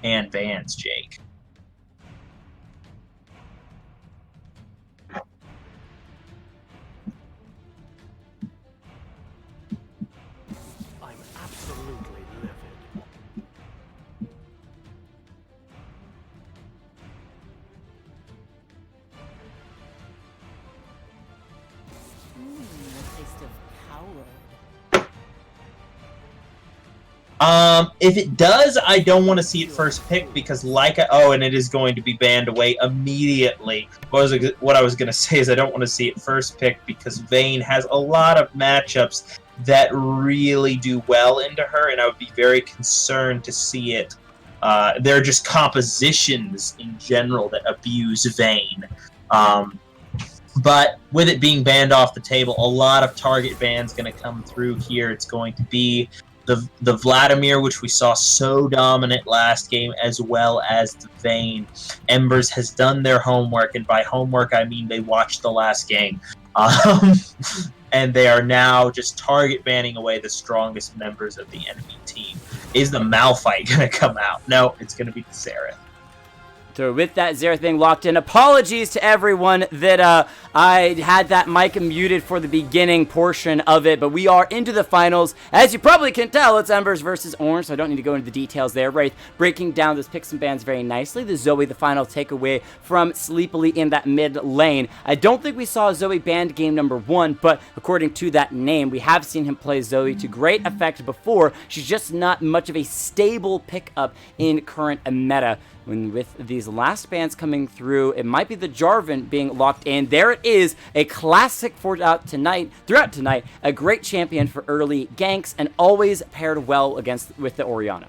and bans, Jake. I'm absolutely livid. The taste of coward. If it does, I don't want to see it first pick because and it is going to be banned away immediately. What I was going to say is I don't want to see it first pick because Vayne has a lot of matchups that really do well into her, and I would be very concerned to see it. There are just compositions in general that abuse Vayne. But with it being banned off the table, a lot of target bans going to come through here. It's going to be the Vladimir, which we saw so dominant last game, as well as the Vayne. Embers has done their homework, and by homework I mean they watched the last game. And they are now just target banning away the strongest members of the enemy team. Is the Malphite going to come out? No, it's going to be the Xerath. So with that Xerath thing locked in, apologies to everyone that I had that mic muted for the beginning portion of it, but we are into the finals. As you probably can tell, it's Embers versus Orange, so I don't need to go into the details there. Wraith breaking down those picks and bans very nicely. The Zoe, the final takeaway from Sleepily in that mid lane. I don't think we saw Zoe banned game number 1, but according to that name, we have seen him play Zoe to great effect before. She's just not much of a stable pickup in current meta. When with these last bans coming through, it might be the Jarvan being locked in. There it is, a classic throughout tonight, a great champion for early ganks and always paired well with the Orianna.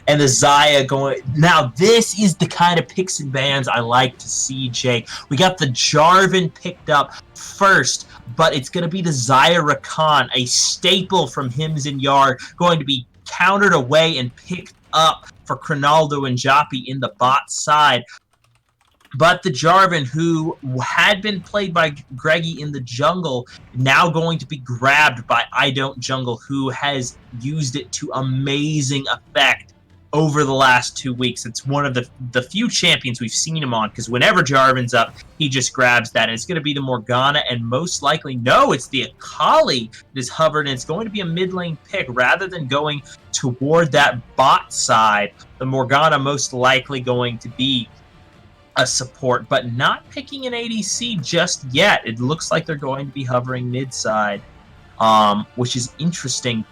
And the Xayah going. Now, this is the kind of picks and bans I like to see, Jake. We got the Jarvan picked up first, but it's going to be the Xayah Rakan, a staple from Hims and Yard, going to be countered away and picked up for Cronaldo and Joppy in the bot side. But the Jarvan, who had been played by Greggy in the jungle, now going to be grabbed by I Don't Jungle, who has used it to amazing effect over the last 2 weeks. It's one of the few champions we've seen him on, because whenever Jarvan's up, he just grabs that. And it's going to be the Morgana, and most likely, no, it's the Akali that is hovered, and it's going to be a mid lane pick. Rather than going toward that bot side, the Morgana most likely going to be a support, but not picking an ADC just yet. It looks like they're going to be hovering mid side, which is interesting.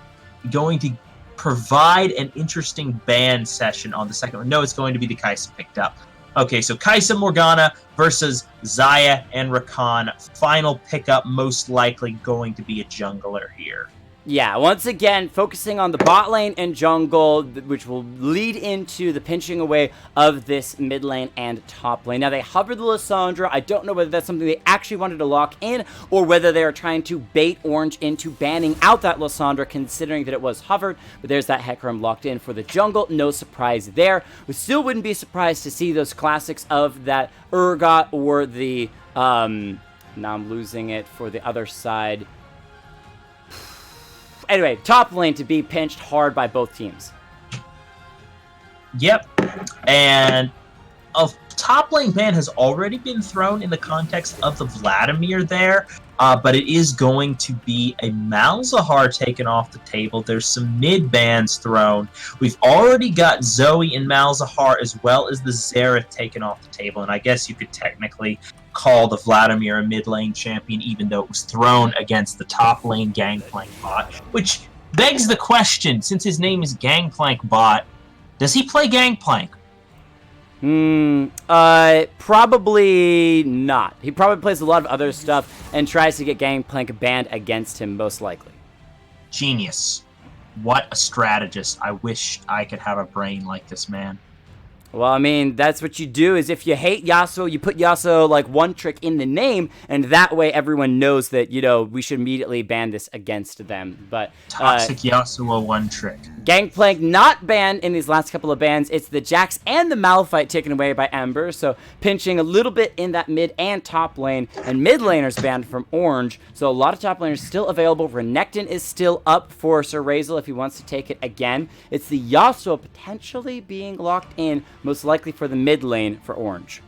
Going to provide an interesting ban session on the second one. No, it's going to be the Kai'Sa picked up. Okay, so Kai'Sa Morgana versus Xayah and Rakan. Final pickup, most likely going to be a jungler here. Yeah, once again, focusing on the bot lane and jungle, which will lead into the pinching away of this mid lane and top lane. Now, they hovered the Lissandra. I don't know whether that's something they actually wanted to lock in, or whether they are trying to bait Orange into banning out that Lissandra, considering that it was hovered. But there's that Hecarim locked in for the jungle. No surprise there. We still wouldn't be surprised to see those classics of that Urgot or the... now I'm losing it for the other side. Anyway, top lane to be pinched hard by both teams. Yep. And a top lane ban has already been thrown in the context of the Vladimir there, but it is going to be a Malzahar taken off the table. There's some mid bans thrown. We've already got Zoe and Malzahar as well as the Xerath taken off the table, and I guess you could technically call the Vladimir a mid lane champion, even though it was thrown against the top lane Gangplank bot, which begs the question, since his name is Gangplank bot, does he play Gangplank? Probably not. He probably plays a lot of other stuff and tries to get Gangplank banned against him, most likely. Genius. What a strategist. I wish I could have a brain like this man. Well, I mean, that's what you do, is if you hate Yasuo, you put Yasuo, like, one trick in the name, and that way everyone knows that, you know, we should immediately ban this against them. But Toxic Yasuo one trick. Gangplank not banned in these last couple of bans. It's the Jax and the Malphite taken away by Embers, so pinching a little bit in that mid and top lane, and mid laners banned from Orange, so a lot of top laners still available. Renekton is still up for Sir Razel if he wants to take it again. It's the Yasuo potentially being locked in, most likely for the mid lane for Orange.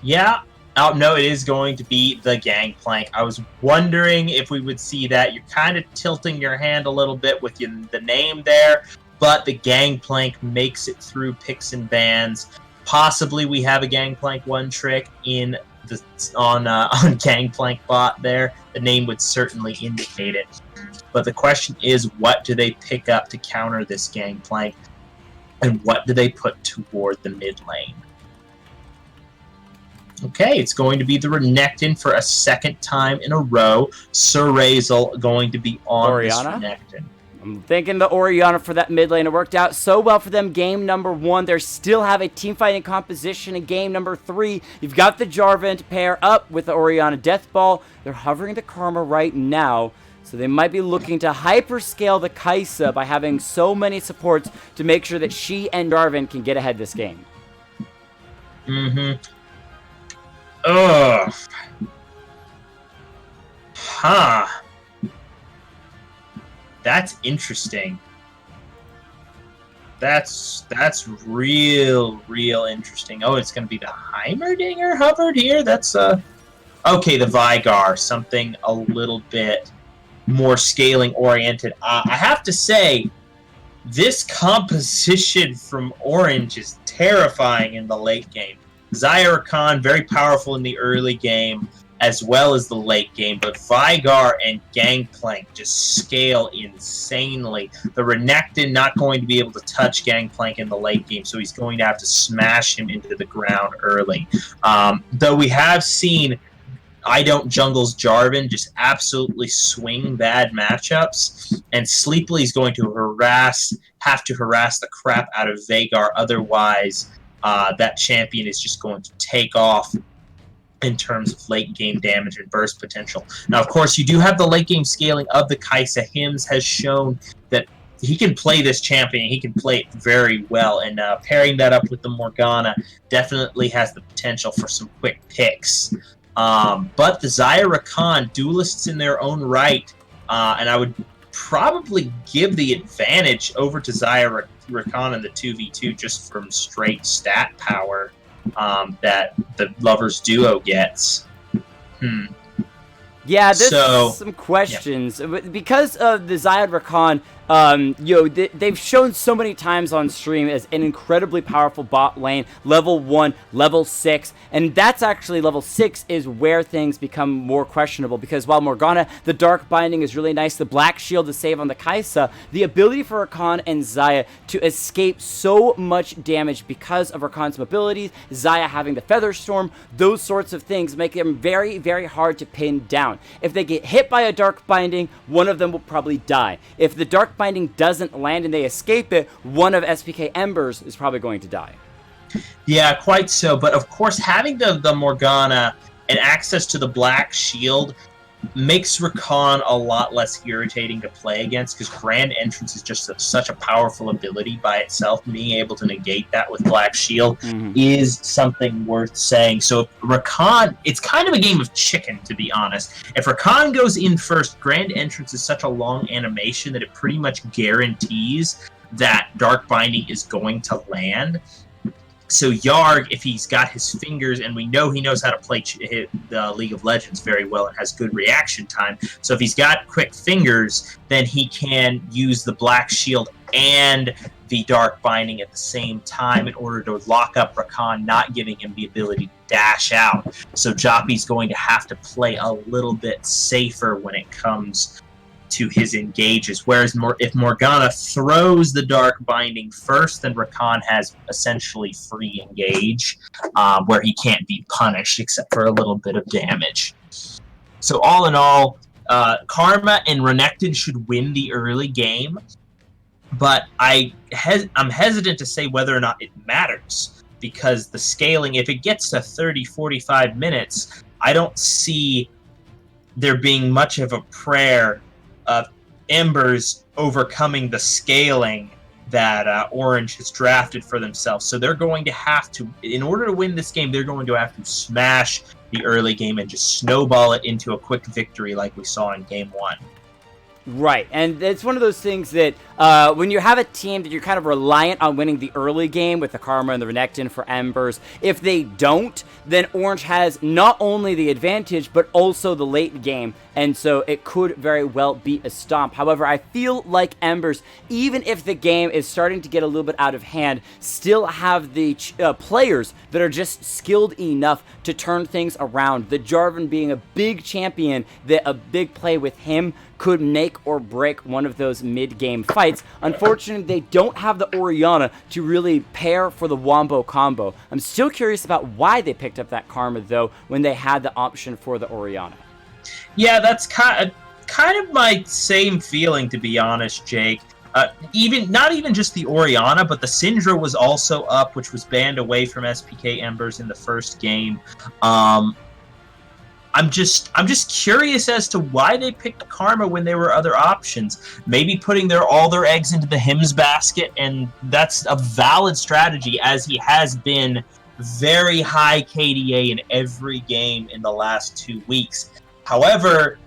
Yeah. Oh, no, it is going to be the Gangplank. I was wondering if we would see that. You're kind of tilting your hand a little bit with the name there, but the Gangplank makes it through picks and bans. Possibly we have a Gangplank one trick in on Gangplank bot there. The name would certainly indicate it. But the question is, what do they pick up to counter this Gangplank? And what do they put toward the mid lane? Okay, it's going to be the Renekton for a second time in a row. Sir Razel going to be on Orianna? this Renekton. I'm thinking the Orianna for that mid lane. It worked out so well for them game number 1. They still have a team fighting composition in game number 3. You've got the Jarvan to pair up with the Orianna Death Ball. They're hovering the Karma right now. So they might be looking to hyperscale the Kai'Sa by having so many supports to make sure that she and Jarvan can get ahead this game. Mm-hmm. Ugh. Huh. That's interesting. That's real interesting. Oh, it's going to be the Heimerdinger hovered here? That's, okay, the Veigar. Something a little bit more scaling-oriented. I have to say, this composition from Orange is terrifying in the late game. Xayah Rakan, very powerful in the early game, as well as the late game, but Veigar and Gangplank just scale insanely. The Renekton not going to be able to touch Gangplank in the late game, so he's going to have to smash him into the ground early. Though we have seen I Don't Jungle's Jarvan just absolutely swing bad matchups, and Sleeply's going to have to harass the crap out of Veigar, otherwise that champion is just going to take off in terms of late game damage and burst potential. Now, of course, you do have the late game scaling of the Kai'Sa. Hims has shown that he can play this champion. He can play it very well, and pairing that up with the Morgana definitely has the potential for some quick picks. But the Xayah Rakan, duelists in their own right, and I would probably give the advantage over to Xayah Rakan in the 2v2 just from straight stat power that the Lovers duo gets. Yeah, there's some questions. Yeah. Because of the Xayah Rakan, they've shown so many times on stream as an incredibly powerful bot lane, level 1, level 6, and that's actually level 6 is where things become more questionable, because while Morgana, the Dark Binding is really nice, the Black Shield to save on the Kai'Sa, the ability for Rakan and Xayah to escape so much damage because of Rakan's mobilities, Xayah having the Feather Storm, those sorts of things make them very, very hard to pin down. If they get hit by a Dark Binding, one of them will probably die. If the Dark Binding doesn't land and they escape it, one of SPK Embers is probably going to die. Yeah, quite so. But of course, having the Morgana and access to the Black Shield makes Rakan a lot less irritating to play against, because Grand Entrance is just such a powerful ability by itself. Being able to negate that with Black Shield is something worth saying. So if Rakan, it's kind of a game of chicken, to be honest. If Rakan goes in first, Grand Entrance is such a long animation that it pretty much guarantees that Dark Binding is going to land. So Yarg, if he's got his fingers, and we know he knows how to play the League of Legends very well and has good reaction time, so if he's got quick fingers, then he can use the Black Shield and the Dark Binding at the same time in order to lock up Rakan, not giving him the ability to dash out. So Joppy's going to have to play a little bit safer when it comes to his engages, whereas if Morgana throws the Dark Binding first, then Rakan has essentially free engage, where he can't be punished except for a little bit of damage. So all in all, Karma and Renekton should win the early game, but I'm hesitant to say whether or not it matters, because the scaling, if it gets to 30, 45 minutes, I don't see there being much of a prayer of Embers overcoming the scaling that Orange has drafted for themselves. So they're going to have to, in order to win this game, they're going to have to smash the early game and just snowball it into a quick victory like we saw in Game 1. Right, and it's one of those things that when you have a team that you're kind of reliant on winning the early game with the Karma and the Renekton for Embers, if they don't, then Orange has not only the advantage, but also the late game, and so it could very well be a stomp. However, I feel like Embers, even if the game is starting to get a little bit out of hand, still have the players that are just skilled enough to turn things around. The Jarvan being a big champion, that a big play with him could make or break one of those mid-game fights. Unfortunately, they don't have the Orianna to really pair for the Wombo combo. I'm still curious about why they picked up that Karma, though, when they had the option for the Orianna. Yeah, that's kind of my same feeling, to be honest, Jake. Not even just the Orianna, but the Syndra was also up, which was banned away from SPK Embers in the first game. I'm just curious as to why they picked Karma when there were other options. Maybe putting all their eggs into the Hims basket, and that's a valid strategy, as he has been very high KDA in every game in the last 2 weeks. However,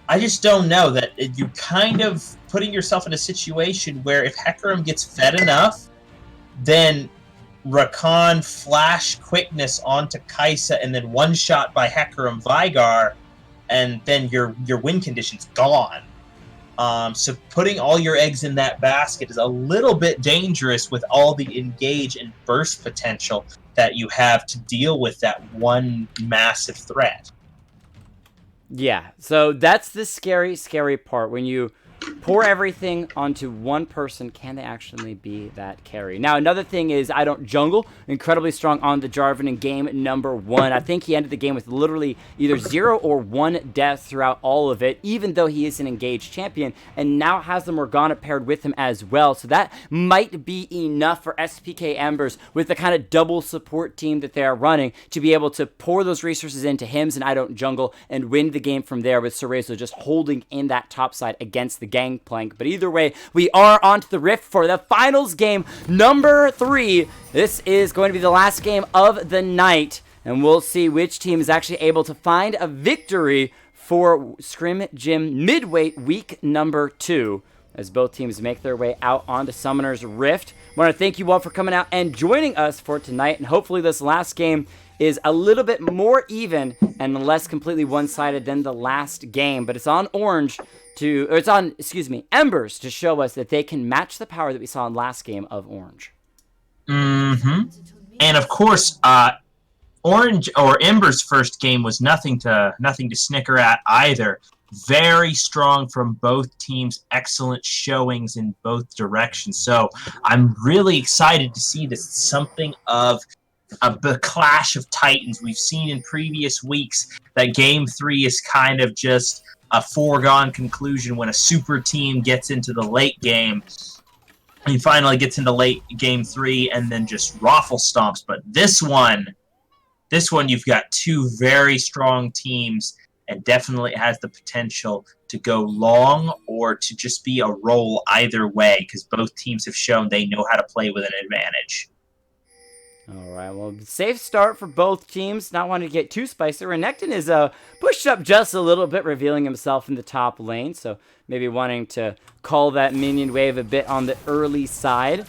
I just don't know that you kind of putting yourself in a situation where if Hecarim gets fed enough, then Rakan flash quickness onto Kai'Sa and then one shot by Hecarim Vigar, and then your win condition's gone. So putting all your eggs in that basket is a little bit dangerous with all the engage and burst potential that you have to deal with that one massive threat. Yeah, so that's the scary, scary part. When you pour everything onto one person, can they actually be that carry? Now, another thing is I don't jungle. Incredibly strong on the Jarvan in game number 1. I think he ended the game with literally either 0 or 1 death throughout all of it, even though he is an engaged champion, and now has the Morgana paired with him as well. So that might be enough for SPK Embers with the kind of double support team that they are running to be able to pour those resources into Hims and I don't jungle and win the game from there, with Cerezo just holding in that top side against the Gangplank. But either way, we are on to the Rift for the finals game number 3. This is going to be the last game of the night, and we'll see which team is actually able to find a victory for Scrim Gym Midweight week number 2, as both teams make their way out onto Summoner's Rift. I want to thank you all for coming out and joining us for tonight, and hopefully this last game is a little bit more even and less completely one-sided than the last game. But it's on Embers to show us that they can match the power that we saw in last game of Orange. And of course, Orange or Embers' first game was nothing to snicker at either. Very strong from both teams, excellent showings in both directions. So I'm really excited to see this, something of a clash of titans. We've seen in previous weeks that Game 3 is kind of just a foregone conclusion when a super team gets into the late game. He finally gets into late Game 3 and then just raffle stomps. But this one, you've got two very strong teams and definitely has the potential to go long or to just be a roll either way, because both teams have shown they know how to play with an advantage. All right, well, safe start for both teams. Not wanting to get too spicy. Renekton is pushed up just a little bit, revealing himself in the top lane. So maybe wanting to call that minion wave a bit on the early side.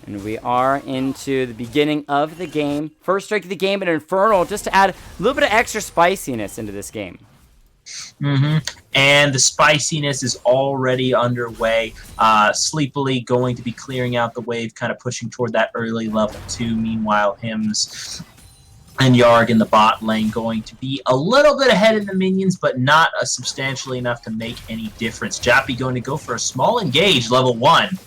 And we are into the beginning of the game. First strike of the game, an Infernal, just to add a little bit of extra spiciness into this game. And the spiciness is already underway. Sleepily going to be clearing out the wave, kind of pushing toward that early level 2. Meanwhile, Hims and Yarg in the bot lane going to be a little bit ahead in the minions, but not substantially enough to make any difference. Jappy going to go for a small engage, level 1.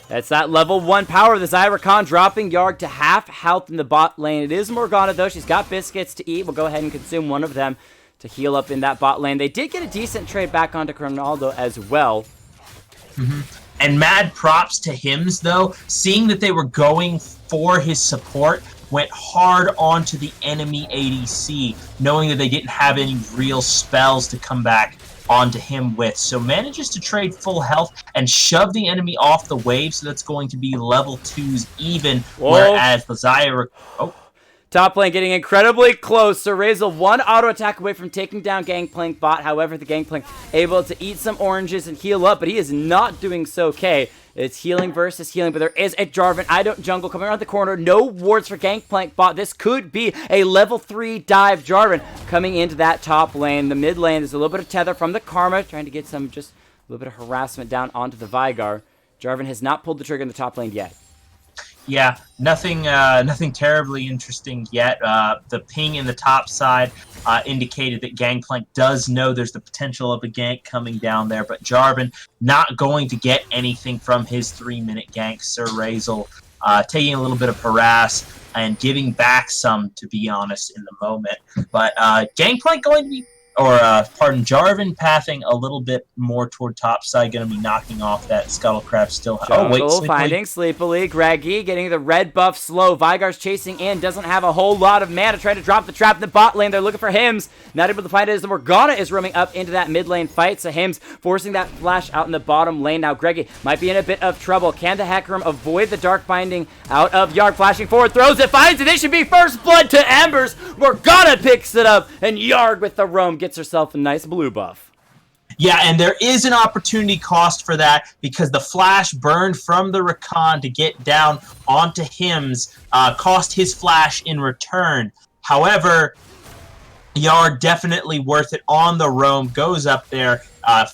That's that level 1 power. The Zyrakan dropping Yarg to half health in the bot lane. It is Morgana, though. She's got biscuits to eat. We'll go ahead and consume one of them to heal up in that bot lane. They did get a decent trade back onto Ronaldo as well. And mad props to Hims, though, seeing that they were going for his support, went hard onto the enemy ADC, knowing that they didn't have any real spells to come back onto him with. So manages to trade full health and shove the enemy off the wave, so that's going to be level 2s even, whereas the Xayah... Oh. Top lane getting incredibly close. So Razel one auto attack away from taking down Gangplank bot. However, the Gangplank able to eat some oranges and heal up, but he is not doing so okay. It's healing versus healing, but there is a Jarvan. I don't jungle coming around the corner. No wards for Gangplank bot. This could be a level 3 dive Jarvan coming into that top lane. The mid lane, there's a little bit of tether from the Karma, trying to get some just a little bit of harassment down onto the Veigar. Jarvan has not pulled the trigger in the top lane yet. Yeah, nothing terribly interesting yet. The ping in the top side indicated that Gangplank does know there's the potential of a gank coming down there, but Jarvan not going to get anything from his 3-minute gank. Sir Razel taking a little bit of harass and giving back some, to be honest, in the moment. But Gangplank going to be... Jarvan pathing a little bit more toward top side, going to be knocking off that Scuttlecraft still. Oh, wait, finding Sleepily. Greggy getting the red buff slow. Veigar's chasing in, doesn't have a whole lot of mana, trying to drop the trap in the bot lane. They're looking for Hims. Not able to find it as the Morgana is roaming up into that mid lane fight. So Hims forcing that flash out in the bottom lane. Now Greggy might be in a bit of trouble. Can the Hecarim avoid the Dark Binding out of Yard? Flashing forward, throws it, finds it. It should be first blood to Embers. Morgana picks it up, and Yard with the roam gets herself a nice blue buff. Yeah, and there is an opportunity cost for that, because the flash burned from the Rakan to get down onto Hims cost his flash in return. However, Yard definitely worth it on the roam, goes up there,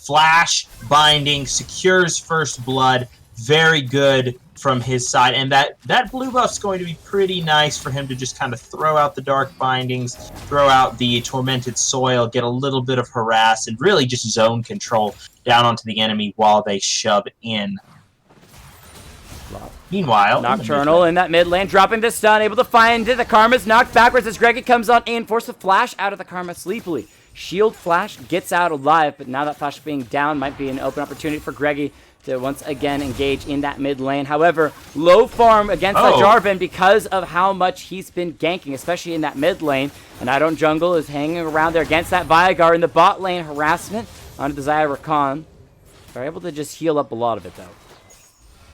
flash binding, secures first blood, very good from his side, and that blue buff's going to be pretty nice for him to just kind of throw out the dark bindings, throw out the tormented soil, get a little bit of harass, and really just zone control down onto the enemy while they shove in. Meanwhile, Nocturnal in that mid lane, dropping the stun, able to find it. The Karma's knocked backwards as Greggy comes on in, force a flash out of the Karma sleepily. Shield flash gets out alive, but now that flash being down might be an open opportunity for Greggy to once again engage in that mid lane. However, low farm against the Jarvan because of how much he's been ganking, especially in that mid lane. And I Don't Jungle is hanging around there against that Veigar in the bot lane. Harassment onto the Xayah Rakan. They're able to just heal up a lot of it, though.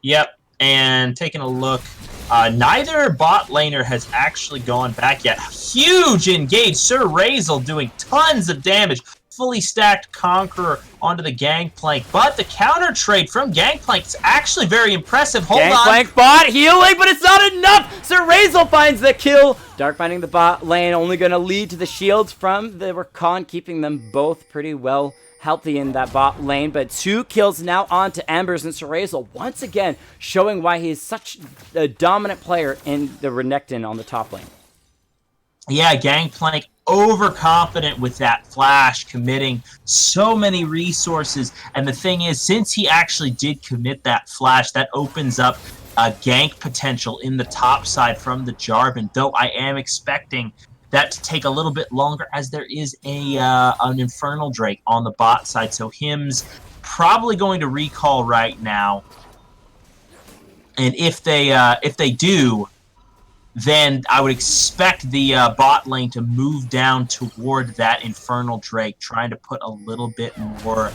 Yep, and taking a look, neither bot laner has actually gone back yet. Huge engage. Sir Razel doing tons of damage. Fully stacked Conqueror onto the Gangplank, but the counter trade from Gangplank is actually very impressive. Hold on. Gangplank bot healing, but it's not enough. Sir Razel finds the kill. Dark binding the bot lane, only going to lead to the shields from the Rakan, keeping them both pretty well healthy in that bot lane. But 2 kills now onto Embers, and Sir Razel once again showing why he is such a dominant player in the Renekton on the top lane. Yeah, Gangplank overconfident with that flash, committing so many resources. And the thing is, since he actually did commit that flash, that opens up a gank potential in the top side from the Jarvan, though I am expecting that to take a little bit longer, as there is an Infernal Drake on the bot side. So Hims probably going to recall right now. And if they do, then I would expect the bot lane to move down toward that Infernal Drake, trying to put a little bit more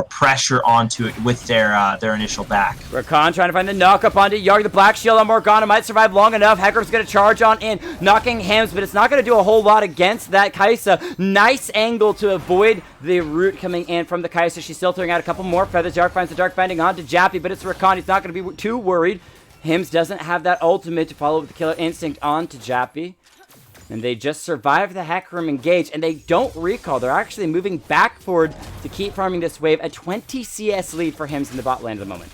pressure onto it with their initial back. Rakan trying to find the knock up onto Yard. The Black Shield on Morgana might survive long enough. Hecarim's going to charge on in, knocking Hims, but it's not going to do a whole lot against that Kai'Sa. Nice angle to avoid the root coming in from the Kai'Sa. She's still throwing out a couple more feathers. Yard finds the Dark Binding onto Jappy, but it's Rakan. He's not going to be too worried. Hims doesn't have that ultimate to follow with the Killer Instinct onto Jappy. And they just survive the Hecarim engage, and they don't recall. They're actually moving back forward to keep farming this wave. A 20 CS lead for Hims in the bot lane at the moment.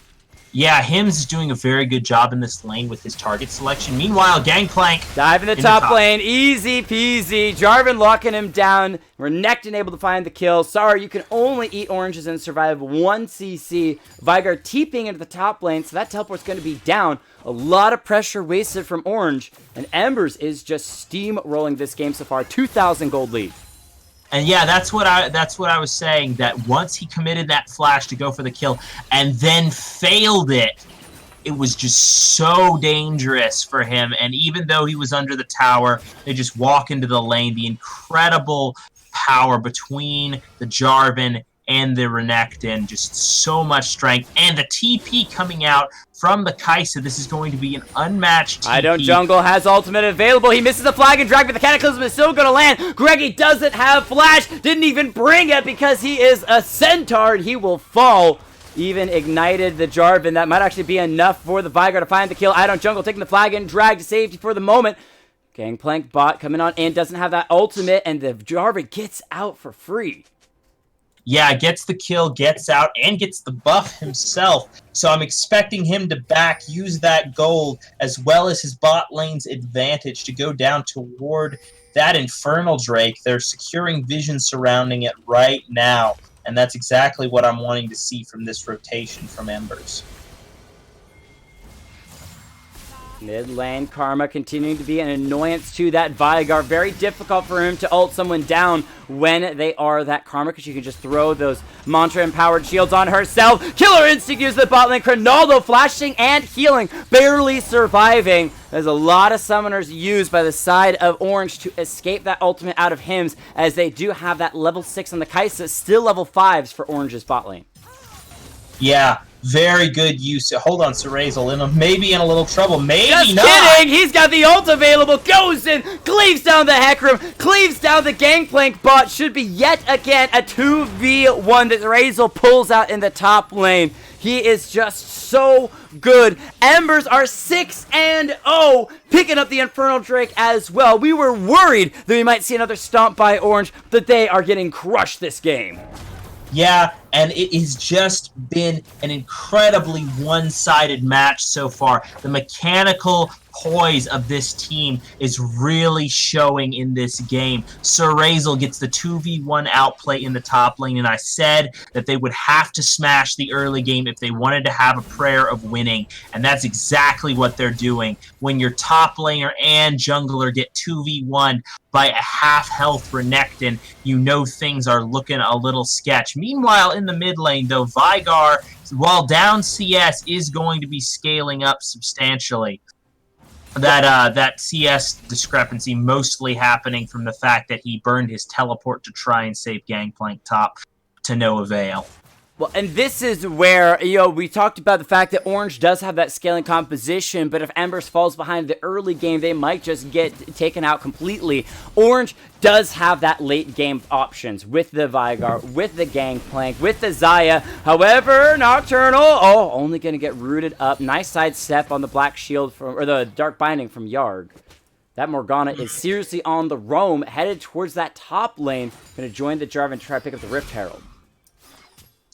Yeah, Hims is doing a very good job in this lane with his target selection. Meanwhile, Gangplank dive in the top lane, easy peasy. Jarvan locking him down. Renekton able to find the kill. Sorry, you can only eat oranges and survive 1 CC. Veigar TPing into the top lane, so that teleport's going to be down. A lot of pressure wasted from Orange, and Embers is just steamrolling this game so far. 2,000 gold lead. And yeah, that's what I was saying, that once he committed that flash to go for the kill and then failed it, it was just so dangerous for him. And even though he was under the tower, they just walk into the lane. The incredible power between the Jarvan and the Renekton, just so much strength. And the TP coming out from the Kai'Sa. This is going to be an unmatched TP. I don't jungle has ultimate available. He misses the flag and drag, but the Cataclysm is still going to land. Greggy doesn't have flash. Didn't even bring it because he is a centaur. He will fall. Even ignited the Jarvan. That might actually be enough for the Veigar to find the kill. I don't jungle taking the flag and drag to safety for the moment. Gangplank bot coming on in. Doesn't have that ultimate, and the Jarvan gets out for free. Yeah, gets the kill, gets out, and gets the buff himself. So I'm expecting him to use that gold, as well as his bot lane's advantage, to go down toward that Infernal Drake. They're securing vision surrounding it right now, and that's exactly what I'm wanting to see from this rotation from Embers. Mid lane, Karma continuing to be an annoyance to that Veigar. Very difficult for him to ult someone down when they are that Karma, because you can just throw those mantra-empowered shields on herself. Killer Instinct uses the bot lane. Cronaldo flashing and healing, barely surviving. There's a lot of summoners used by the side of Orange to escape that ultimate out of Hims, as they do have that level 6 on the Kai'Sa, still level 5s for Orange's bot lane. Yeah, very good use. Hold on, Serazel maybe in a little trouble. Maybe Just not. kidding! He's got the ult available. Goes in, cleaves down the Hecarim, cleaves down the Gangplank bot. Should be yet again a 2v1 that Serazel pulls out in the top lane. He is just so good. Embers are 6-0, picking up the Infernal Drake as well. We were worried that we might see another stomp by Orange, but they are getting crushed this game. Yeah, and it has just been an incredibly one-sided match so far. The mechanical poise of this team is really showing in this game. Serazel gets the 2v1 outplay in the top lane, and I said that they would have to smash the early game if they wanted to have a prayer of winning, and that's exactly what they're doing. When your top laner and jungler get 2v1 by a half-health Renekton, you know things are looking a little sketch. Meanwhile, in the mid lane, though, Veigar, while down CS, is going to be scaling up substantially. That CS discrepancy mostly happening from the fact that he burned his teleport to try and save Gangplank top to no avail. Well, and this is where, we talked about the fact that Orange does have that scaling composition, but if Embers falls behind the early game, they might just get taken out completely. Orange does have that late game options with the Veigar, with the Gangplank, with the Xayah. However, Nocturnal, only going to get rooted up. Nice side step on the Black Shield, or the Dark Binding from Yarg. That Morgana is seriously on the roam, headed towards that top lane. Going to join the Jarvan to try to pick up the Rift Herald.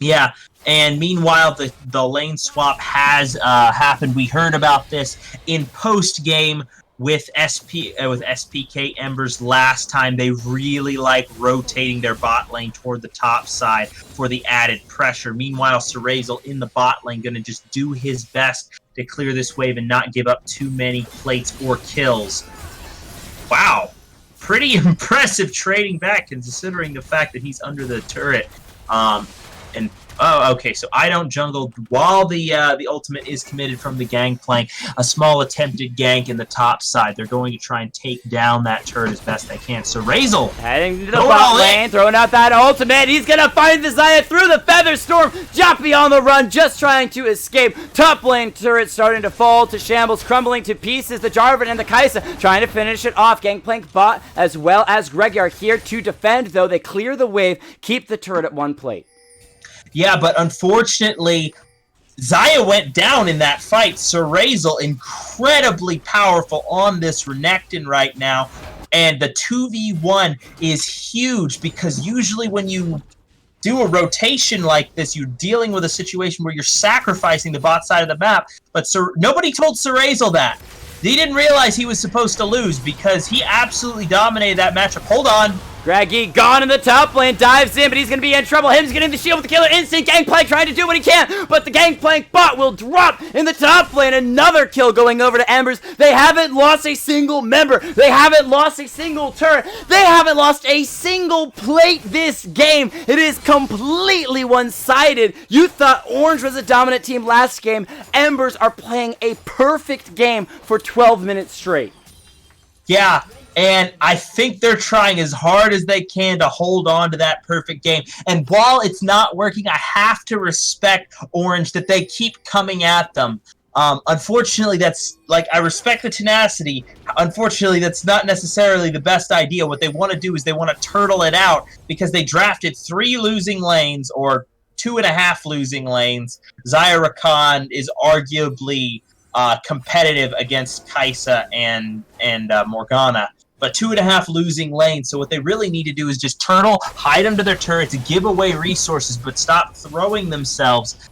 Yeah, and meanwhile, the lane swap has happened. We heard about this in post-game with SPK Embers last time. They really like rotating their bot lane toward the top side for the added pressure. Meanwhile, Serazel in the bot lane going to just do his best to clear this wave and not give up too many plates or kills. Wow, pretty impressive trading back considering the fact that he's under the turret. Okay, so I don't jungle while the ultimate is committed from the Gangplank. A small attempted gank in the top side. They're going to try and take down that turret as best they can. So Serazel heading to the bot lane, throwing out that ultimate. He's gonna find the Xayah through the Feather Storm. Joppy on the run, just trying to escape. Top lane turret starting to fall to shambles, crumbling to pieces. The Jarvan and the Kai'Sa trying to finish it off. Gangplank bot as well as Greggy are here to defend, though. They clear the wave, keep the turret at one plate. Yeah, but unfortunately, Xayah went down in that fight. Serazel, incredibly powerful on this Renekton right now. And the 2v1 is huge because usually when you do a rotation like this, you're dealing with a situation where you're sacrificing the bot side of the map. But nobody told Serazel that. He didn't realize he was supposed to lose because he absolutely dominated that matchup. Hold on. Greggy gone in the top lane, dives in, but he's going to be in trouble. Him's getting the shield with the killer instinct. Gangplank trying to do what he can, but the Gangplank bot will drop in the top lane. Another kill going over to Embers. They haven't lost a single member. They haven't lost a single turret. They haven't lost a single plate this game. It is completely one-sided. You thought Orange was a dominant team last game. Embers are playing a perfect game for 12 minutes straight. Yeah, and I think they're trying as hard as they can to hold on to that perfect game. And while it's not working, I have to respect Orange that they keep coming at them. Unfortunately, I respect the tenacity. Unfortunately, that's not necessarily the best idea. What they want to do is they want to turtle it out because they drafted 3 losing lanes or 2.5 losing lanes. Zyra Khan is arguably competitive against Kai'Sa and Morgana, but 2.5 losing lanes. So what they really need to do is just turtle, hide them to their turrets, give away resources, but stop throwing themselves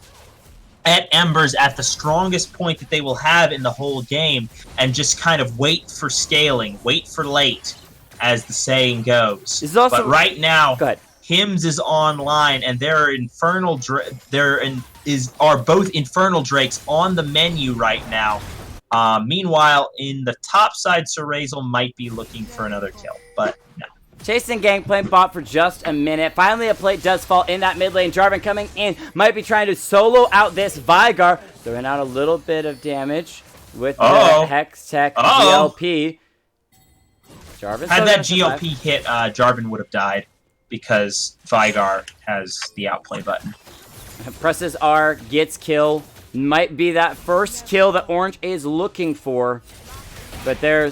at Embers at the strongest point that they will have in the whole game, and just kind of wait for scaling, wait for late, as the saying goes. But right now, Hims is online, and there are both Infernal Drakes on the menu right now. Meanwhile, in the top side, Serazel might be looking for another kill, but no. Chasing Gangplank bot for just a minute. Finally, a plate does fall in that mid lane. Jarvan coming in. Might be trying to solo out this Veigar. Throwing out a little bit of damage with the Hex Tech GLP. Jarvan had that GLP hit, Jarvan would have died because Veigar has the outplay button. Presses R, gets kill. Might be that first kill that Orange is looking for. But they're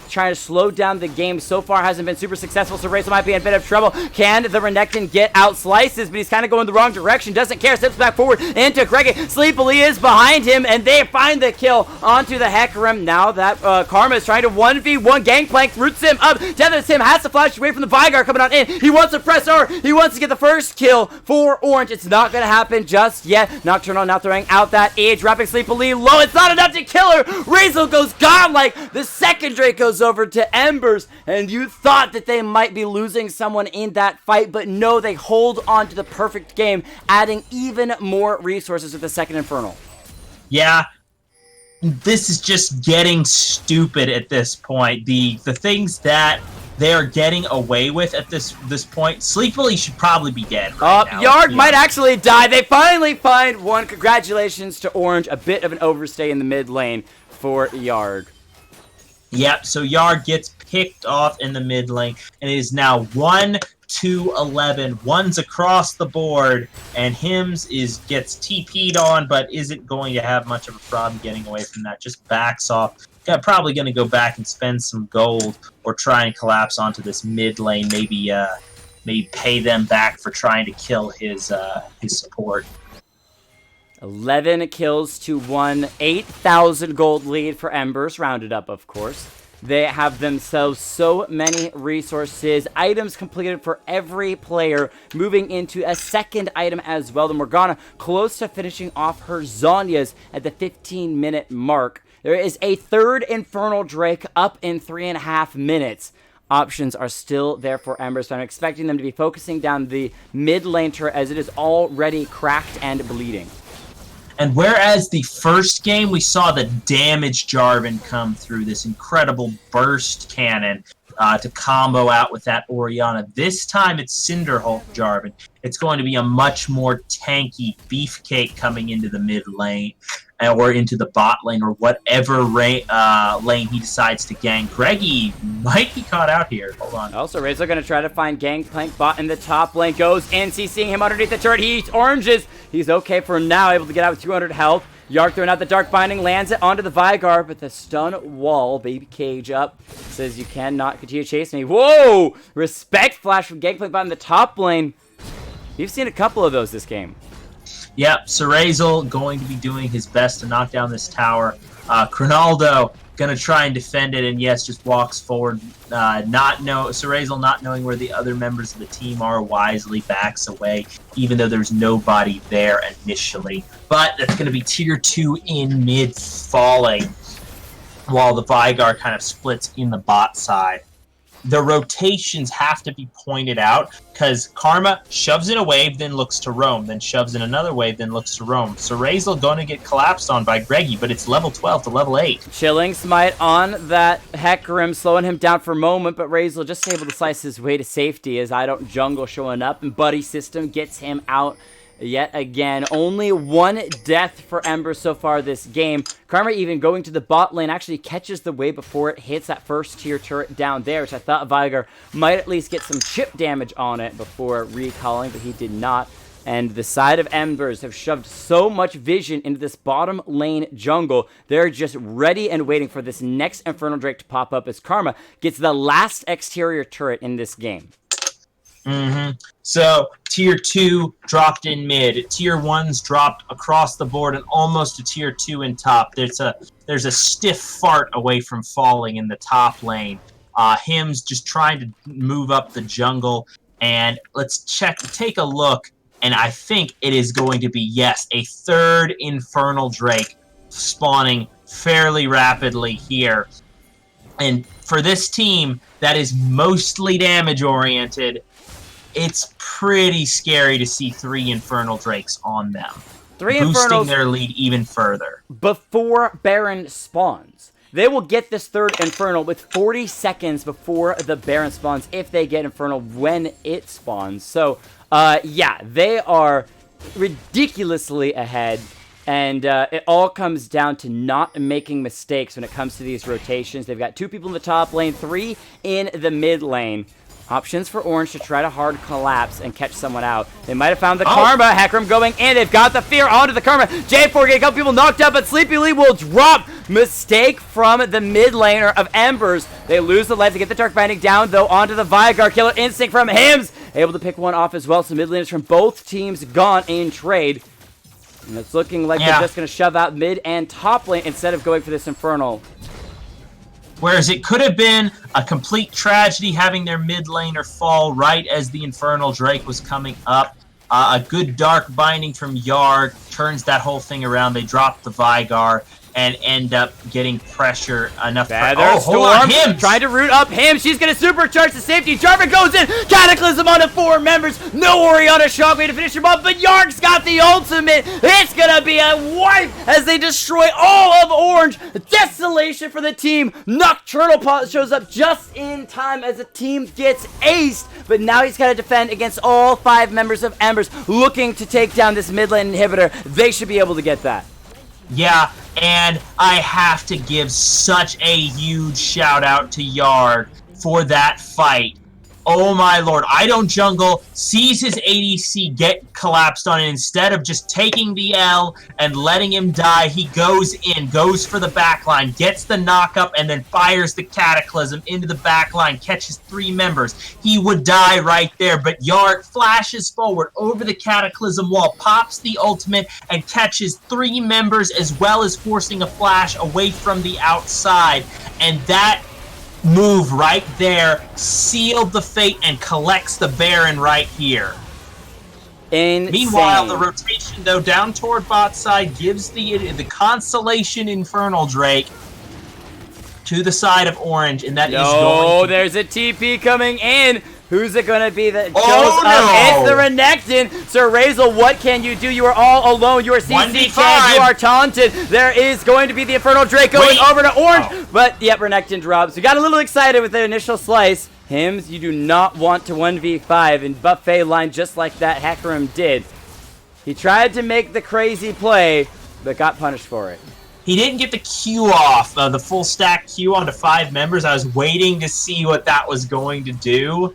trying to slow down the game. So far hasn't been super successful. So Serazel might be in a bit of trouble. Can the Renekton get out slices? But he's kind of going the wrong direction. Doesn't care. Steps back forward into Greggy. Sleepily is behind him. And they find the kill onto the Hecarim. Now that Karma is trying to 1v1 Gangplank. Roots him up. Tethers him. Has to flash away from the Veigar coming on in. He wants to press R. He wants to get the first kill for Orange. It's not going to happen just yet. Nocturnal now throwing out that E. Dropping Sleepily low. It's not enough to kill her. Razel goes godlike. The second Drake goes over to Embers, and you thought that they might be losing someone in that fight, but no, they hold on to the perfect game, adding even more resources with the second Infernal. Yeah, this is just getting stupid at this point. The things that they are getting away with at this point, Sleepily should probably be dead right now. Yarg might actually die. They finally find one. Congratulations to Orange. A bit of an overstay in the mid lane for Yarg. Yep, so Yarg gets picked off in the mid lane, and it is now 1-11. One's across the board, and Hims gets TP'd on, but isn't going to have much of a problem getting away from that. Just backs off. Probably going to go back and spend some gold, or try and collapse onto this mid lane. Maybe pay them back for trying to kill his support. 11 kills to 1, 8,000 gold lead for Embers, rounded up, of course. They have themselves so many resources, items completed for every player, moving into a second item as well. The Morgana close to finishing off her Zhonya's at the 15-minute mark. There is a third Infernal Drake up in 3.5 minutes. Options are still there for Embers, so I'm expecting them to be focusing down the mid lane turret as it is already cracked and bleeding. And whereas the first game we saw the damage Jarvan come through, this incredible burst cannon to combo out with that Orianna, this time it's Cinderhulk Jarvan. It's going to be a much more tanky beefcake coming into the mid lane, or into the bot lane, or whatever lane he decides to gank. Greggy might be caught out here. Hold on. Also, Razer going to try to find Gangplank bot in the top lane. Goes in, seeing him underneath the turret. He eats oranges. He's okay for now, able to get out with 200 health. Yarg throwing out the Dark Binding, lands it onto the Veigar, but the stun wall, baby cage up, says you cannot continue chasing me. Whoa! Respect flash from Gangplank bot in the top lane. You've seen a couple of those this game. Yep, Serazel going to be doing his best to knock down this tower. Cronaldo going to try and defend it, and yes, just walks forward. Serazel not knowing where the other members of the team are, wisely backs away, even though there's nobody there initially. But that's going to be tier 2 in mid falling, while the Veigar kind of splits in the bot side. the rotations have to be pointed out, because Karma shoves in a wave, then looks to roam, then shoves in another wave, then looks to roam. So Razel going to get collapsed on by Greggy, but it's level 12 to level 8. Chilling Smite on that Hecarim, slowing him down for a moment, but Razel just able to slice his way to safety as I Don't Jungle showing up, and Buddy System gets him out yet again. Only one death for Embers so far this game. Karma even going to the bot lane actually catches the wave before it hits that first tier turret down there, which I thought Vigar might at least get some chip damage on it before recalling, but he did not. And the side of Embers have shoved so much vision into this bottom lane jungle. They're just ready and waiting for this next Infernal Drake to pop up as Karma gets the last exterior turret in this game. So tier 2 dropped in mid, tier 1's dropped across the board, and almost a tier 2 in top. There's a stiff fart away from falling in the top lane. Him's just trying to move up the jungle, and let's take a look, and I think it is going to be, yes, a third Infernal Drake spawning fairly rapidly here. And for this team that is mostly damage oriented, it's pretty scary to see 3 Infernal Drakes on them. 3 boosting Infernals their lead even further. Before Baron spawns. They will get this third Infernal with 40 seconds before the Baron spawns if they get Infernal when it spawns. So, yeah, they are ridiculously ahead. And it all comes down to not making mistakes when it comes to these rotations. They've got 2 people in the top lane, 3 in the mid lane. Options for Orange to try to hard collapse and catch someone out. They might have found the Karma. Hecarim going in. They've got the fear onto the Karma. J4 getting a couple people knocked out, but Sleepy Lee will drop. Mistake from the mid laner of Embers. They lose the life to get the Dark Binding down, though, onto the Vigar. Killer Instinct from Hims. Able to pick one off as well. So mid laners from both teams gone in trade. And it's looking like they're just going to shove out mid and top lane instead of going for this Infernal. Whereas it could have been a complete tragedy having their mid laner fall right as the Infernal Drake was coming up. A good Dark Binding from Yard turns that whole thing around. They drop the Vigar and end up getting pressure enough. Hold on, Him trying to root up him. She's going to supercharge the safety. Jarvan goes in. Cataclysm onto 4 members. No Orianna Shockwave to finish him off, but Yark's got the ultimate. It's going to be a wipe as they destroy all of Orange. Desolation for the team. Nocturnal shows up just in time as the team gets aced, but now he's got to defend against all 5 members of Embers looking to take down this mid lane inhibitor. They should be able to get that. Yeah, and I have to give such a huge shout out to Yard for that fight. Oh my lord, I Don't Jungle sees his ADC get collapsed on, and instead of just taking the L and letting him die, he goes in, goes for the backline, gets the knock-up, and then fires the Cataclysm into the backline, catches 3 members. He would die right there, but Yard flashes forward over the Cataclysm wall, pops the ultimate, and catches 3 members, as well as forcing a flash away from the outside. And that move right there sealed the fate and collects the Baron right here. Insane. Meanwhile, the rotation, though, down toward bot side gives the Constellation Infernal Drake to the side of Orange, and that is going to... there's a TP coming in. Who's it going to be that goes up? It's the Renekton. Sir Razel, what can you do? You are all alone. You are CC10. You are taunted. There is going to be the Infernal Drake going over to Orange. But, yep, Renekton drops. We got a little excited with the initial slice. Hims, you do not want to 1v5 and buffet line just like that Hecarim did. He tried to make the crazy play, but got punished for it. He didn't get the Q off, the full stack Q onto 5 members. I was waiting to see what that was going to do.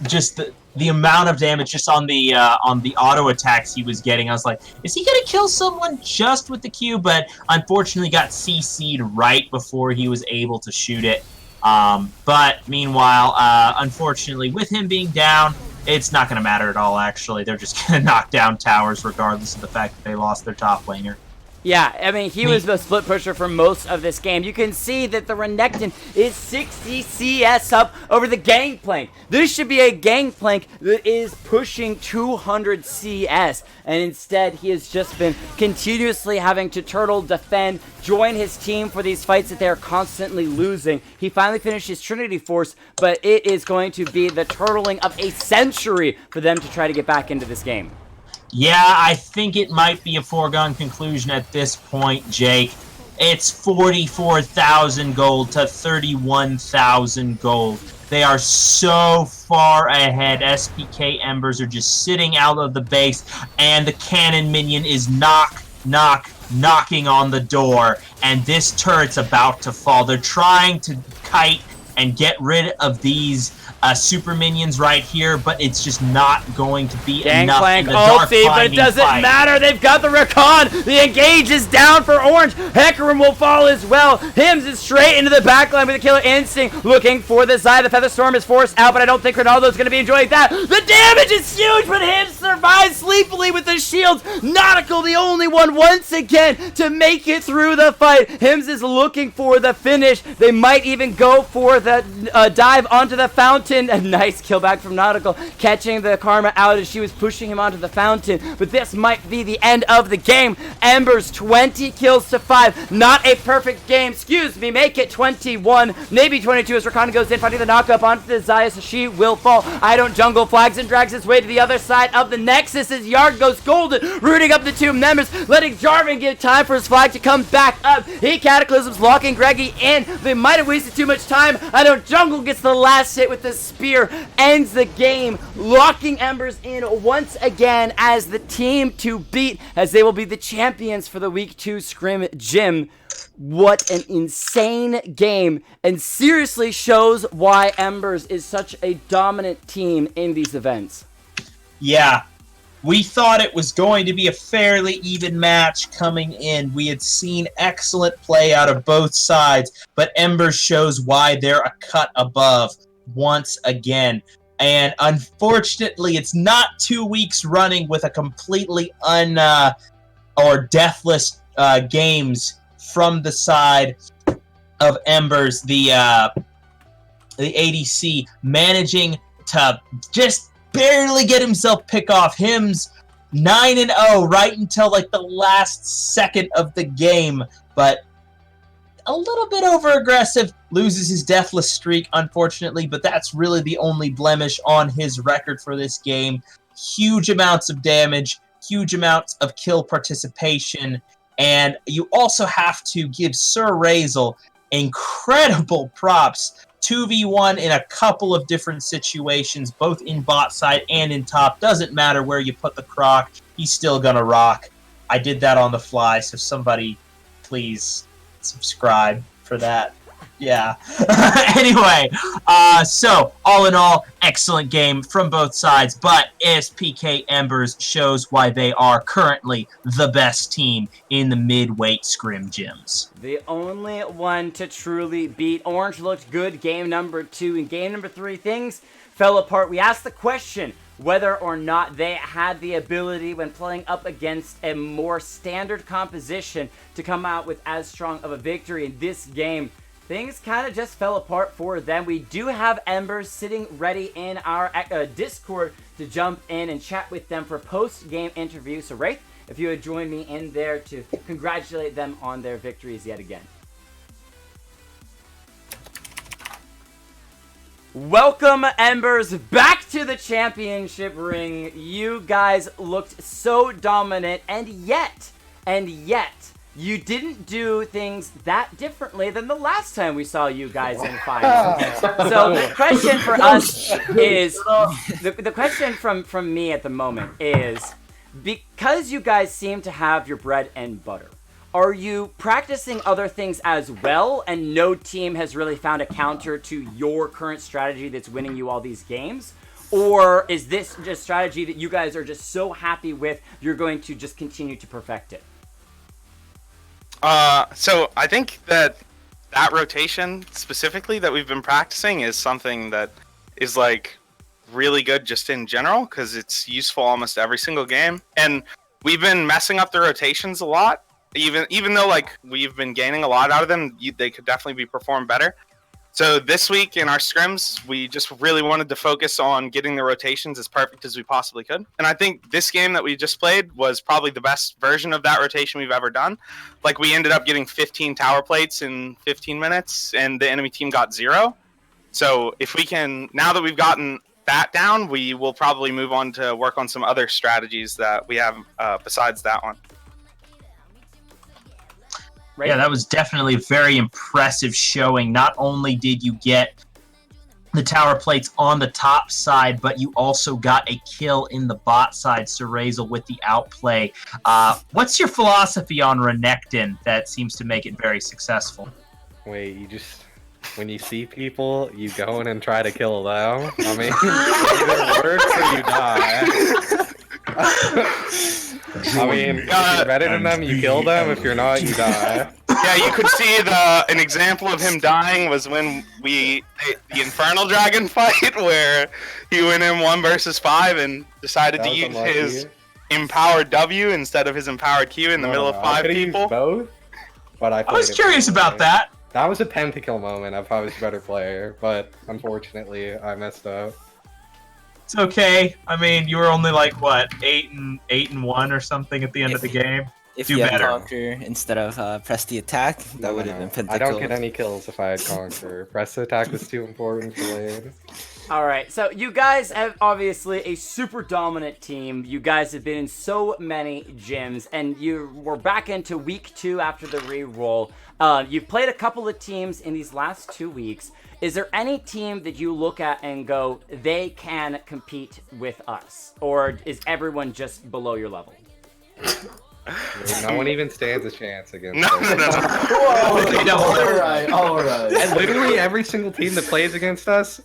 Just the amount of damage just on the auto attacks he was getting. I was like, is he gonna kill someone just with the Q? But unfortunately got CC'd right before he was able to shoot it. But meanwhile, unfortunately, with him being down, it's not gonna matter at all, actually. They're just gonna knock down towers regardless of the fact that they lost their top laner. Yeah, I mean, he was the split pusher for most of this game. You can see that the Renekton is 60 CS up over the Gangplank. This should be a Gangplank that is pushing 200 CS, and instead he has just been continuously having to turtle, defend, join his team for these fights that they're constantly losing. He finally finished his Trinity Force, but it is going to be the turtling of a century for them to try to get back into this game. Yeah, I think it might be a foregone conclusion at this point, Jake. It's 44,000 gold to 31,000 gold. They are so far ahead. SPK Embers are just sitting out of the base, and the cannon minion is knocking on the door, and this turret's about to fall. They're trying to kite and get rid of these super minions right here, but it's just not going to be enough. Gangplank ulti, but it doesn't matter. They've got the Rakan. The engage is down for Orange. Hecarim will fall as well. Hims is straight into the backline with a killer instinct, looking for the Zai. The Feather Storm is forced out, but I don't think Ronaldo's going to be enjoying that. The damage is huge, but Hims survives sleepily with the shields. Nautical, the only one once again to make it through the fight. Hims is looking for the finish. They might even go for the dive onto the fountain. A nice kill back from Nautical, catching the Karma out as she was pushing him onto the fountain. But this might be the end of the game. Embers 20 kills to 5. Not a perfect game. Excuse me, make it 21, maybe 22 as Rakan goes in, finding the knockup onto the Zaya, so she will fall. I don't jungle flags and drags his way to the other side of the Nexus as Yard goes golden, rooting up the two members, letting Jarvan get time for his flag to come back up. He cataclysms, locking Greggy in. They might have wasted too much time. I don't jungle gets the last hit with the spear, ends the game, locking Embers in once again as the team to beat, as they will be the champions for the Week 2 Scrim Gym. What an insane game, and seriously shows why Embers is such a dominant team in these events. Yeah, we thought it was going to be a fairly even match coming in. We had seen excellent play out of both sides, but Embers shows why they're a cut above once again. And unfortunately, it's not 2 weeks running with a completely or deathless games from the side of Embers. The ADC managing to just barely get himself pick off. Hims 9-0 right until like the last second of the game, but a little bit over aggressive, loses his deathless streak, unfortunately, but that's really the only blemish on his record for this game. Huge amounts of damage, huge amounts of kill participation, and you also have to give Sir Razel incredible props. 2v1 in a couple of different situations, both in bot side and in top. Doesn't matter where you put the croc, he's still gonna rock. I did that on the fly, so somebody please subscribe for that. Yeah. Anyway, so all in all, excellent game from both sides, but SPK Embers shows why they are currently the best team in the mid-weight scrim gyms. The only one to truly beat. Orange looked good game number 2. In game number 3, things fell apart. We asked the question whether or not they had the ability when playing up against a more standard composition to come out with as strong of a victory in this game. Things kind of just fell apart for them. We do have Embers sitting ready in our Discord to jump in and chat with them for post-game interview. So Wraith, if you would join me in there to congratulate them on their victories yet again. Welcome, Embers, back to the championship ring. You guys looked so dominant, and yet, you didn't do things that differently than the last time we saw you guys in finals. So the question for us is, the question from me at the moment is, because you guys seem to have your bread and butter, are you practicing other things as well, and no team has really found a counter to your current strategy that's winning you all these games? Or is this just strategy that you guys are just so happy with, you're going to just continue to perfect it? So I think that rotation specifically that we've been practicing is something that is like really good just in general, because it's useful almost every single game. And we've been messing up the rotations a lot. even though like we've been gaining a lot out of them, they could definitely be performed better. So this week in our scrims, we just really wanted to focus on getting the rotations as perfect as we possibly could. And I think this game that we just played was probably the best version of that rotation we've ever done. Like, we ended up getting 15 tower plates in 15 minutes, and the enemy team got 0. So if we can, now that we've gotten that down, we will probably move on to work on some other strategies that we have besides that one. Right. Yeah, that was definitely a very impressive showing. Not only did you get the tower plates on the top side, but you also got a kill in the bot side, Cerezel, with the outplay. What's your philosophy on Renekton that seems to make it very successful? Wait, you just... When you see people, you go in and try to kill them. I mean, either works or you die. I mean, if you're better than them, you kill them. If you're not, you die. Yeah, you could see an example of him dying was when the Infernal Dragon fight, where he went in 1 versus 5 and decided to use his empowered W instead of his empowered Q in the middle of 5 people. Both, but I was curious about that. That was a pentakill moment if I was a better player, but unfortunately, I messed up. It's okay. I mean, you were only like what, 8-1 or something at the end of the game. If Do you better. had Conquer instead of press the attack, that would have been pentakill. I don't get any kills if I had Conquer. Press the attack was too important for lane. All right, so you guys have obviously a super dominant team. You guys have been in so many gyms, and you were back into week 2 after the re-roll. You've played a couple of teams in these last 2 weeks. Is there any team that you look at and go, they can compete with us? Or is everyone just below your level? No one even stands a chance against No. All right. And literally every single team that plays against us,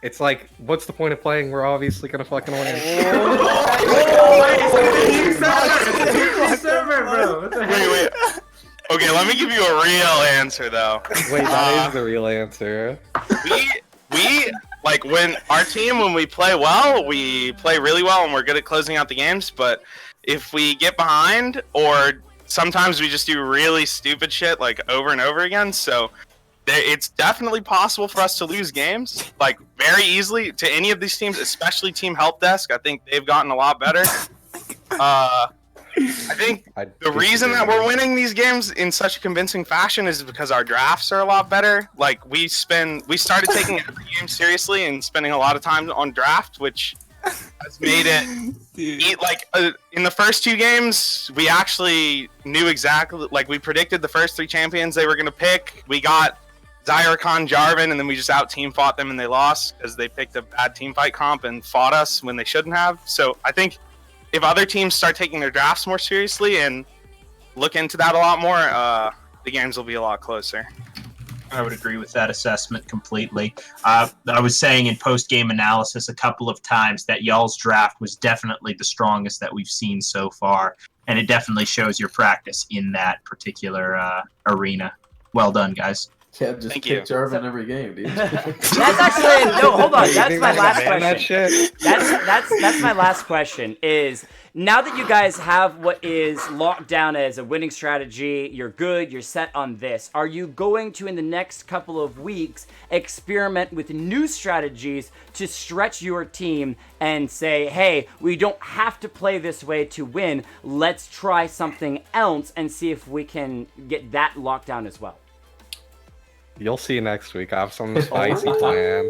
it's like, what's the point of playing? We're obviously gonna fucking win. Wait. Okay, let me give you a real answer, though. Wait, that is the real answer. We like, when our team, when we play well, we play really well and we're good at closing out the games, but if we get behind, or sometimes we just do really stupid shit like over and over again, so it's definitely possible for us to lose games, like, very easily to any of these teams, especially Team Help Desk. I think they've gotten a lot better. I think the reason that we're winning these games in such a convincing fashion is because our drafts are a lot better. Like, we started taking every game seriously and spending a lot of time on draft, which has made it in the first 2 games, we actually knew exactly, like, we predicted the first 3 champions they were going to pick. We got Zyrakan, Jarvan, and then we just out-team fought them and they lost because they picked a bad team fight comp and fought us when they shouldn't have. So I think if other teams start taking their drafts more seriously and look into that a lot more, the games will be a lot closer. I would agree with that assessment completely. I was saying in post-game analysis a couple of times that y'all's draft was definitely the strongest that we've seen so far, and it definitely shows your practice in that particular arena. Well done, guys. Kev just kicked Jarvan every game, dude. That's actually no. Hold on. That's my last question. That That's my last question. Is now that you guys have what is locked down as a winning strategy, you're good. You're set on this. Are you going to, in the next couple of weeks, experiment with new strategies to stretch your team and say, hey, we don't have to play this way to win. Let's try something else and see if we can get that locked down as well. You'll see next week. I have something spicy planned.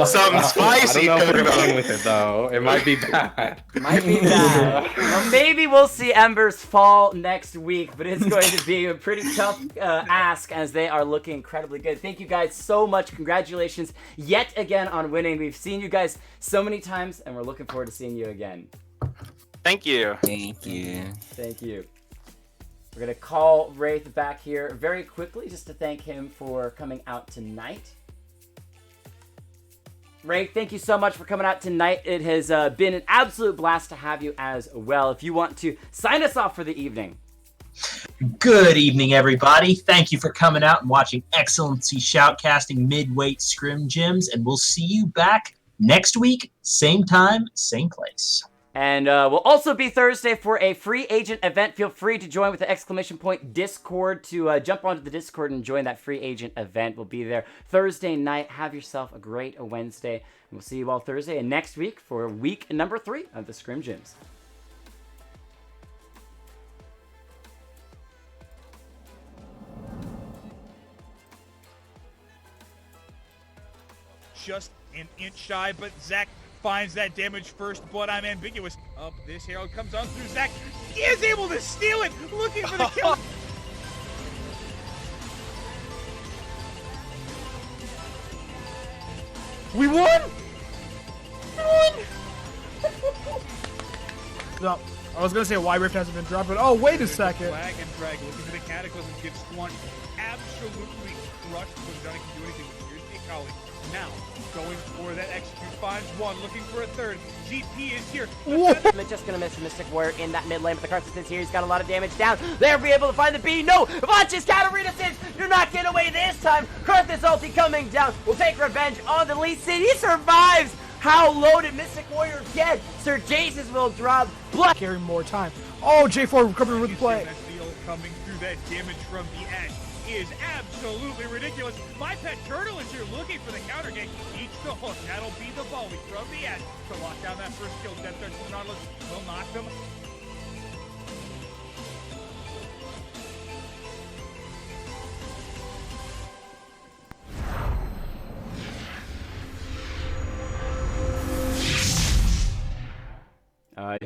Something spicy. I don't know if we're going with it though. It might be bad. Might be bad. Well, maybe we'll see Embers fall next week, but it's going to be a pretty tough ask as they are looking incredibly good. Thank you guys so much. Congratulations yet again on winning. We've seen you guys so many times, and we're looking forward to seeing you again. Thank you. Thank you. Thank you. We're going to call Wraith back here very quickly just to thank him for coming out tonight. Wraith, thank you so much for coming out tonight. It has been an absolute blast to have you as well. If you want to sign us off for the evening. Good evening, everybody. Thank you for coming out and watching Excellency Shoutcasting Midweight Scrim Gyms, and we'll see you back next week, same time, same place. And we'll also be Thursday for a free agent event. Feel free to join with the exclamation point Discord to jump onto the Discord and join that free agent event. We'll be there Thursday night. Have yourself a great Wednesday. And we'll see you all Thursday and next week for week number 3 of the Scrim Gyms. Just an inch shy, but Zach finds that damage first, but I'm ambiguous. Up this Herald comes on through Zach. He is able to steal it, looking for the kill. We won! No, I was gonna say why Rift hasn't been dropped, but oh, wait a second. Flag and drag, looking for the Cataclysm, gets one absolutely crushed, but Johnny can do anything. Here's the Akali. Now, going for that execute, finds one, looking for a third. GP is here. Just gonna miss the Mystic Warrior in that mid lane, but the Karthus is here. He's got a lot of damage down. They'll be able to find the B. No! Vanch's Katarina says, you're not getting away this time. Karthus ulti coming down. Will take revenge on the Lee Sin. He survives. How low did Mystic Warrior get? Sir Jace's will drop. Blood. Carry more time. Oh, J4 recovering with the play. That steal coming through that damage from the Ashe is absolutely ridiculous. My Pet Turtle is here looking for the counter gank. Eats the hook. That'll be the volley from the Ashe to lock down that first kill. Death Touch from Nautilus will knock them